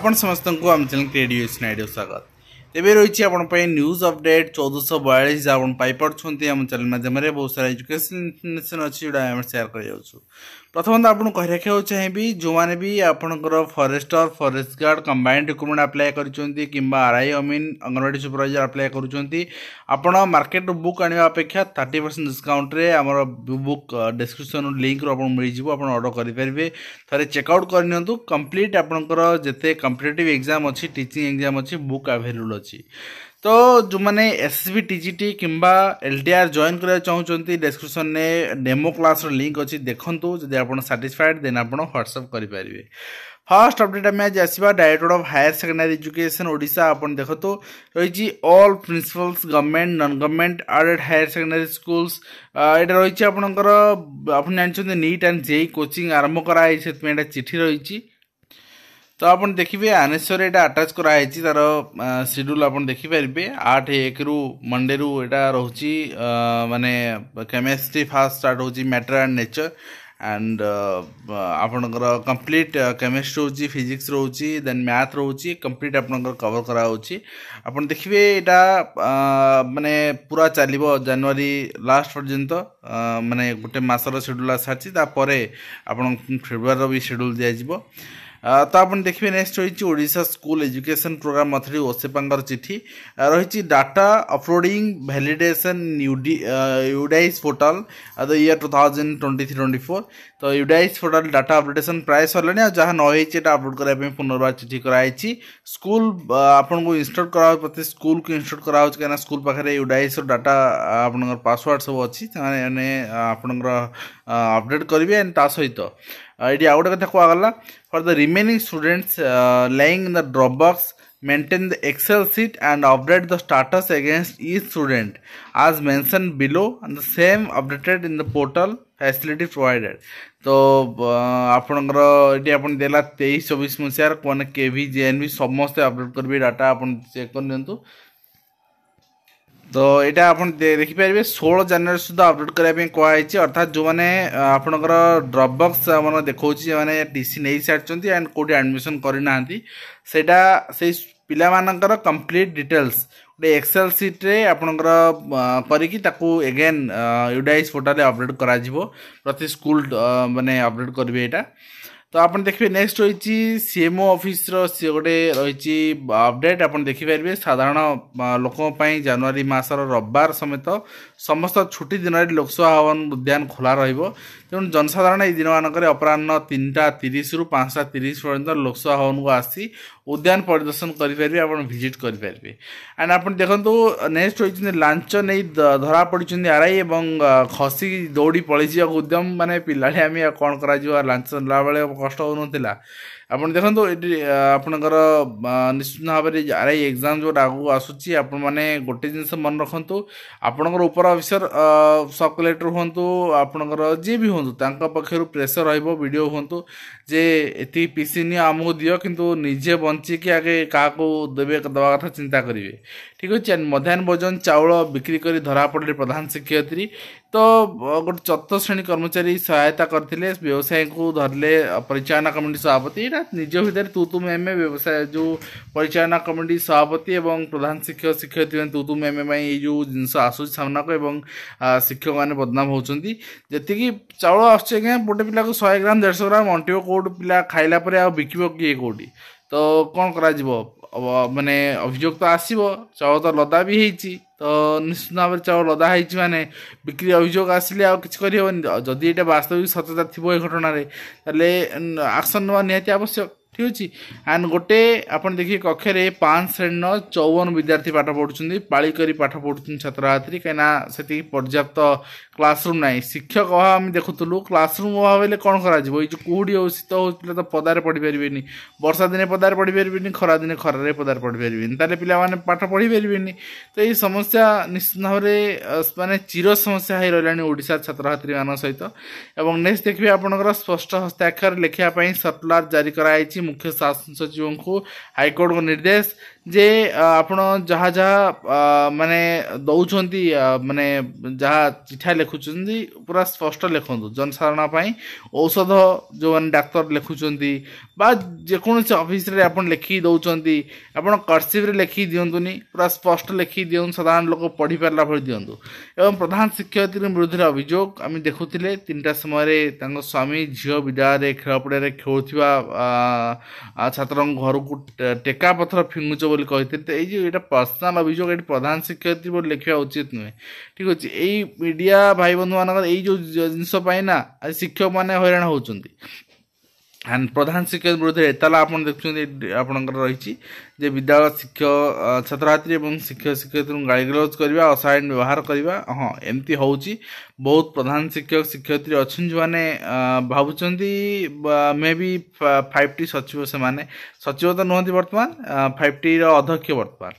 आपण समस्त को आम चैनल क्रेडियो स्नाइडियो स्वागत तेरे रही है न्यूज अपडेट 1442 आप पाइपे आम चैनल माध्यम बहुत सारा एजुकेशन इनफर्मेशन अच्छी जोड़ा आम सेयार कर प्रथम तो आपको कह रखा चाहिए जो मैंने भी आपंकर forester forest guard combined recruitment apply कर आरआई अमीन अंगनवाड़ी सुपरवाइजर अप्लाई कर मार्केट बुक आने अपेक्षा 30% डिस्काउंट रे आमर बुक डिस्क्रिप्शन लिंक रू मिल जाव आप ऑर्डर करेंगे थे चेकआउट करनी कंप्लीट आपंकर जिते कम्पिटिटिव एग्जाम अच्छी टीचिंग एग्जाम अच्छी बुक अवेलेबल अच्छी तो जो मैंने एसएसबी टीजीटी किंबा एलटीआर जॉइन करने चाहते डिस्क्रिप्शन में डेमो क्लास लिंक अच्छी देखूँ जब आप साटिस्फाइड देन आप व्हाट्सअप करेंगे। फर्स्ट अपडेट आम आज आसवा director of higher secondary education Odisha आप देखो रही all principals government non government aided higher secondary schools यहाँ रही आपंकर आप जानते नीट एंड जेई कोचिंग आरंभ कराई से चिठी रही तो आप देखिए आनेश्वर यहाँ आटाच कराई तार शेड्यूल आप देखिपारे 8 रु मंडे रु यहाँ रोचे माने केमिस्ट्री फास्ट स्टार्ट हो मैटर एंड नेचर एंड आपणकर कंप्लीट केमिस्ट्री रोचे फिजिक्स रोचे देन मैथ रोचे कंप्लीट आपणकर कवर कराऊँगी आप देखिए यहाँ माने पूरा चलो जनवरी लास्ट पर्यंत माने गोटे मासर शेड्यूल सारी आप फेब्रुआरी भी शेड्यूल दिज्व तो आप देखिए नेक्स्ट रही Odisha school education programme authority ओसेपांगर चिठी रही data uploading validation UDISE portal the year 2023-24 तो यूडाइस पोर्टल डाटा अपडेशन प्राय सरला जहाँ नई अपलोड करने पुनर्बार चिठी कराई स्कूल आपन को इंस्टॉल करा प्रति स्कूल को इंस्टॉल करा कहीं स्कूल पाखे यूडाइस डाटा आप पासवर्ड सब अच्छी आपंकर अपडेट करेंगे एंड ता सहित ये आउ गोटे कथा कहगला for the remaining students lying in the drop box maintain the excel sheet and update the status against each student as mentioned below and the same updated in the portal facility provided तो आपनकर ये आपन देला 23-24 मसीहार कौन केवी JNV समस्त update करबे data आपन check कर तो यहाँ आप देखिपारे 16 जनवरी सुधा अपडेट करने कहुई अर्थात जो मैंने आपंकर ड्रॉप बॉक्स मैंने देखा मैंने टीसी नहीं सारी एंड कौटी एडमिशन करना से पिलामानकर कंप्लीट डिटेल्स गोटे एक्सेल सीट रे आपंकर करके एगेन यूडाइस पोर्टल अपडेट करा प्रति स्कूल माने अपडेट करेंगे यहाँ तो आप देखिए नेक्स्ट रही सीएमओ ऑफिस गोटे रही अपडेट आप देखिपारे साधारण लोक जनवरी मासर रविवार समेत समस्त छुट्टी दिन में लोकसभा भवन उद्यान खोला तेणु जनसाधारण ये दिन मानक अपराह 3:30 रु 5:30 पर्यंत लोकसभा भवन को आसी उद्यान परिदर्शन करेंगे आप विजिट करेंगे एंड आप देखो नेक्स्ट रही लांच नहीं धरा पड़ी आरआई और खसी दौड़ी पलि उद्यम माने पिला आम कौन कर लांच ना बेले कष्ट होना आप देखो आपंकर निश्चित भाव में आरआई एग्जाम जो आगू आसूसी आपने गोटे जिन मन रखु आपंकर उपर अफिसर सब कलेक्टर हूँ आपंकर जी भी हूँ पक्षर प्रेसर वीडियो हूँ जे ये पीसी नि आमको दियो किंतु निजे बंचिकी आगे क्या देवे दवा कथा चिंता करेंगे ठीक अच्छे मध्याह्न भोजन चाउल बिक्री कर धरा पड़े प्रधान शिक्षयित्री तो गोटे 4th श्रेणी कर्मचारी सहायता करते व्यवसाय को धरले परिचालना कमिटी सभापति यहाँ निज भितर तू तुम एम व्यवसाय जो परिचालना कमिटी सभापति और प्रधान शिक्षक शिक्षयित्री तू तुम एम जो जिनस आसूस सामना को शिक्षक मैंने बदनाम होती जी चाउल आगे गोटे पिला को 100 ग्राम 150 ग्राम अंटिव कौट पिला खाइला बिकिब किए कौटी तो कौन कर माने अभियोग तो आसो चाउल तो लदा भी होती तो निश्चित भाव में चाउल लदा होती माने बिक्री अभियोग आसिले आदि जदि ये वास्तविक सत्यता थी ये घटना एक्शन ना निहाती आवश्यक ठीक अच्छे एंड गोटे आप देखिए कक्ष 5 श्रेणी 54 विद्यार्थी पाठ पढ़ुं पाली कर पाठ पढ़ुं छात्र छात्री कहीं से पर्याप्त क्लासरूम ना शिक्षक अभाव आम देखुलू क्लासरूम अभाव हेल्ले कौन कर कुहुड़ी हो शीत हो पे तो पदार पढ़ी पारे वर्षा दिन पदार पढ़ी पारे खरा दिन खरारे पदार पढ़ी पारे तेल पाने पाठ पढ़ी पारे तो ये समस्या निश्चित भाव में मानने चिर समस्या हो रहा ओडिशा छात्र छात्री मान सहित और नेक्स्ट देखिए आपंकर स्पष्ट हस्ताक्षर लिखापी सर्कुलर जारी कराई मुख्य शासन सचिव को हाइकोर्ट को निर्देश जे आपण जहाँ जहाँ माने दौरान माने जहाँ चिठा लिखुंट पूरा स्पष्ट लिखु जनसाधारण पर औषध जो मैंने डाक्तर लिखुंट बा जेकोसी ऑफिस रे आपण लिखि दौरान आपण कर्सिव लिखि दिंतुनि पूरा स्पष्ट लिखि दिं साधारण लोक पढ़ी पारा भली दिंतु एवं प्रधान शिक्षयित्री विरुद्ध अभियोग आम देखुले 3टा समय स्वामी झील विद्यालय खेल पड़िया खेलुवा छात्र घर को टेका पथर फिंगुच बोली कहते ये पर्सनाल अभियोग ये प्रधान शिक्षयित्री बोली लिखा उचित नुहे ठीक अच्छे यही मीडिया भाई बंधु मान जो जिनपाई ना आज शिक्षक मैंने हैरान होती एंड प्रधान शिक्षक विरुद्ध एताला आप देखुं आपंकर रही विद्यालय शिक्षक छात्र छात्री शिक्षक शिक्षयित्री गाड़ी गलौज करवा अशालीन व्यवहार करवा हाँ एमती हूँ बहुत प्रधान शिक्षक शिक्षयित्री अच्छे जो मैंने भावुं मे बी 5T सचिव से माने सचिव तो नुहति बर्तमान 5T अध्यक्ष बर्तमान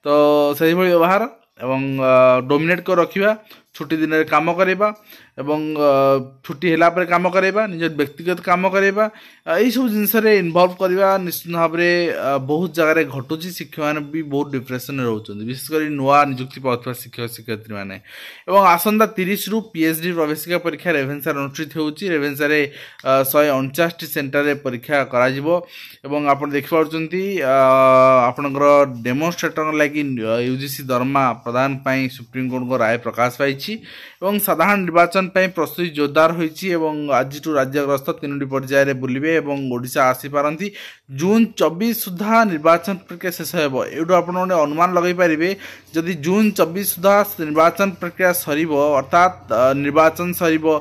तो से व्यवहार एवं डोमिनेट कर रखा छुट्टी दिन में काम करवा एवं छुट्टी है काम करवा निज व्यक्तिगत काम करवा यही सब जिनस इनवल्व करवा निश्चित भाव में बहुत जगह घटुची शिक्षक मैंने भी बहुत डिप्रेशन में रोच विशेषकर नुआ निजुक्ति पाता शिक्षक शिक्षयित्री मैंने आसंता 30 रु PhD प्रवेशिका परीक्षा रेभेन्सा अनुष्ठित होउची रेभेन्सा रे 149 सेंटर रे परीक्षा करा जिवो एवं आपण देखि पाउचंती आपनकर डेमोन्स्ट्रेटर लागि UGC दरमा प्रदान पई सुप्रीम कोर्ट को राय प्रकाश पाइछि एवं साधारण निर्वाचन पई प्रस्तुति जोरदार होइछि एवं आज राज्य ग्रस्त 3टी पर्याय रे बुलिबे एवं ओडिशा आसी पारंती जून 24 सुधा निर्वाचन प्रक्रिया शेष हेबो एडो आपण अनुमान लगाई पारिबे जदि जून 24 सुधा निर्वाचन प्रक्रिया सरीबो अर्थात निर्वाचन सरीबो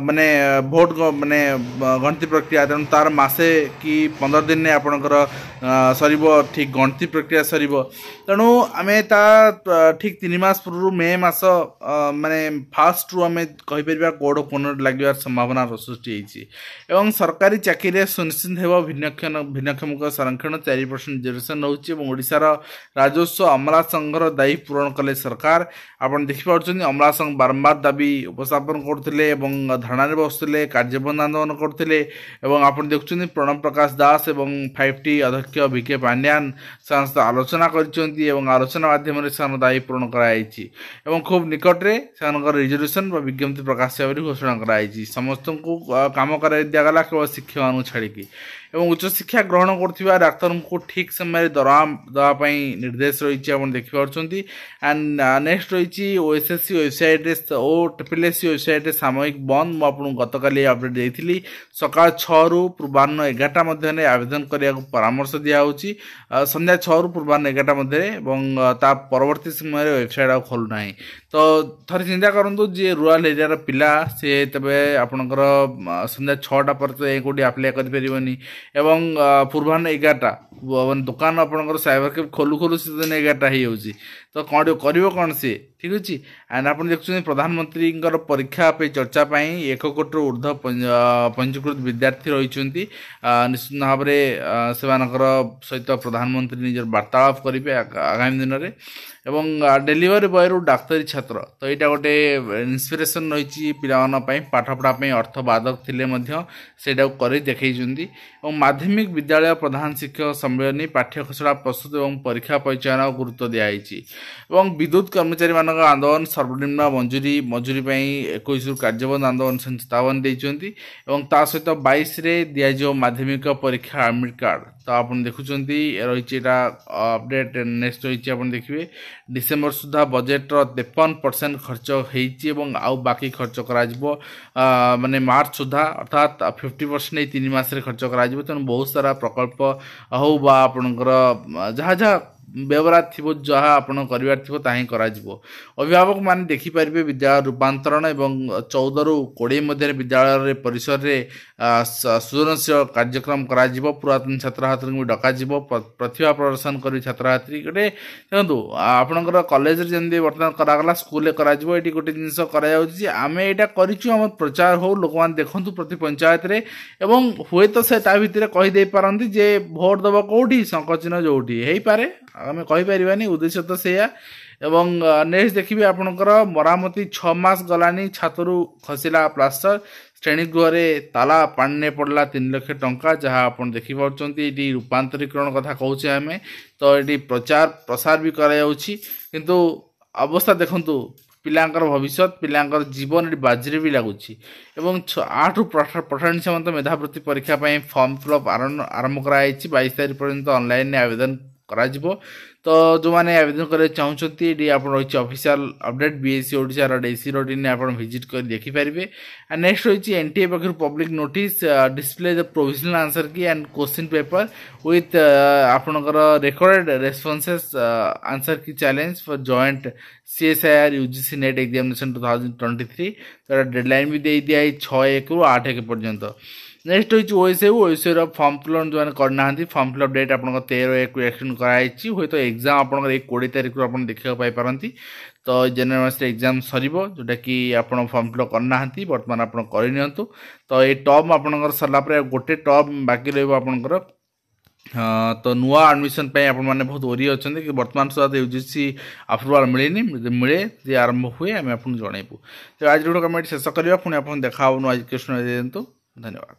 माने भोट माने गणति प्रक्रिया तेणु तार मासे कि 15 दिन ने आपणकर सरीबो ठीक गणति प्रक्रिया सरीबो तेणु आमे ता ठीक 3 मास पूर्व मे मास माने फास्ट रु आमे कहि परिबा कोड कोन लागिवार संभावना सृष्टि होइछि एवं सरकारी चाकरी सुनिश्चित हेबो भिन्नक्षमक संरक्षण 4% रिजर्वेशन होउछि एवं ओडिशार राजस्व अमला संघर दायी पूरण कले सरकार आपण देखि पाउछन अमला संघ बारंबार दाबी उपस्थापन करथिले एवं धरना रे बसथिले कार्यबंद आंदोलन करथिले एवं आपण देखुछन प्रणव प्रकाश दास एवं 5T अध्यक्ष VK पांड्यान संस्थ आलोचना करछन्ती एवं आलोचना माध्यम रे सन दायी पूरण कराइछि एवं खूब निकट रे सनकर रिजर्वेशन व विज्ञप्ति प्रकाश भाव घोषणा कराइछि समस्त को काम कर दिया गला केवल शिक्षक मान छाड़ी एवं उच्च शिक्षा ग्रहण करथिबा डाक्तर को ठीक समय दरमा दवाई निर्देश रही देखिपुंट एंड नेक्स्ट रही OSSC वेबसाइट OSSC वेबसाइट सामयिक बंद मुझे गतकाली अपडेट देती सका 6 रु पूर्वाह्न 11टा मध्य आवेदन करने परामर्श दिखाई संध्या 6 रु पूर्वाह्न 11टा मध्य ता परवर्ती समय वेबसाइट खोलुना तो थोड़े चिंता करूँ जी रूराल एरिया पिला सी तेज आपणकर संध्या 6टा पर कौटी आप्लाय करें एवं पूर्वाह्न 11टा दुकान आपंकर साइबर कैफ खोलु खोलु से 11टा हो तो कौन कौन सी ठीक अच्छे एंड आप देखुं प्रधानमंत्री परीक्षा पे चर्चा 1 कोटी ऊर्ध पंजीकृत विद्यार्थी रही निश्चित भाव में से सहित प्रधानमंत्री निजर वार्तालाप करेंगे आगामी दिन में एवं डेलीवरी बॉय रु डाक्तरी छात्र तो यहाँ गोटे इन्स्पिरेशन रही पाई पाठपढ़ापी अर्थ बाधक थे कर देखते माध्यमिक विद्यालय प्रधान शिक्षक सम्मेलन पाठ्य खसड़ा प्रस्तुत और परीक्षा परिचयन गुरुत्व दिखाई विद्युत कर्मचारी मान आंदोलन सर्वनिम्न मजूरी 21 रु कार्यबंद आंदोलन चेतावनी देते सहित 22 दिज्व माध्यमिक परीक्षा एडमिट कार्ड तो आप देखुं रही अपडेट नेक्स्ट रही आप देखिए डिसेम्बर सुधा बजेट 53% खर्च होती आउ बाकी खर्च करा माने मार्च सुधा अर्थात 50% 3 मास खर्च करा तेणु बहुत सारा प्रकल्प हो बा आपणकर जहाँ जहाँ व्यवहार थी जहाँ आपड़ कर अभिभावक मान देखिपारे विद्यालय रूपांतरण एवं 14 रु 20 मध्य विद्यालय परिसर में सृजनशील कार्यक्रम करा पुरातन छात्र छात्री को डक प्रतिभा प्रदर्शन कर छात्र छात्री गोटे देखो आपणकर कॉलेज जमी बर्तमान करागला स्कूल ये गोटे जिनस आम यहाँ करम प्रचार हो लोक मैंने देखु प्रति पंचायत रे एवं हुए तो से भितर कहीदे पारती जे भोट दब कौटी शंखचिन्ह जोटी हो पारे आम कहीपर उद्देश्य तो से एवं नेक्स्ट देखिए आपणकर मरामती 6 मास गलानी छातरू खसिला प्लास्टर श्रेणी गृह ताला पानी पड़ला 3 लाख टंका जहाँ आप देखिए रूपांतरीकरण कथा कहूचे आम तो ये प्रचार प्रसार भी किंतु अवस्था देखु पिलांकर भविष्य पिलांकर जीवन ये बाजी भी लगुच 8 पठाणी समस्त मेधावृत्ति परीक्षा फॉर्म फिलअप आरंभ कराई 22 तारीख पर्यंत ऑनलाइन आवेदन करा तो जो मैंने आवेदन करने चाहते आप रही ऑफिशियल अपडेट बीएससी ओडिशा डीसी इन आप विजिट कर देखिपारे। नेक्स्ट रही एनटीए पक्ष public notice display the provisional answer key and question paper with आपणकर recorded responses answer key challenge for joint CSIR UGC NET examination 2023 तो डेडलाइन भी दे दिया 6/1 ରୁ 8/1 पर्यंत। नेक्स्ट रही ओएसए फॉर्म फिलअप जो मैंने करना फॉर्म फिलअप डेट आप 13/1 एक्सटेंड कराई हुए तो एग्जाम आप 20 तारीख आप देखा पारती तो जनवरी मास एग्जाम सर जोटा कि आप फॉर्म फिलअप करना बर्तमान आप करनी तो ये टर्म आप सरला गोटे टर्म बाकी रहा तो नुआ एडमिशन मैंने बहुत ओरी अच्छा कि बर्तमान सुधा यूजीसी अप्रुवाल मिलनी मिले आरंभ हुए आम आपको जनइबू तो आज वीडियो कमेंट शेष करवा पुणी आप देखा आज कृष्ण दिंतु धन्यवाद।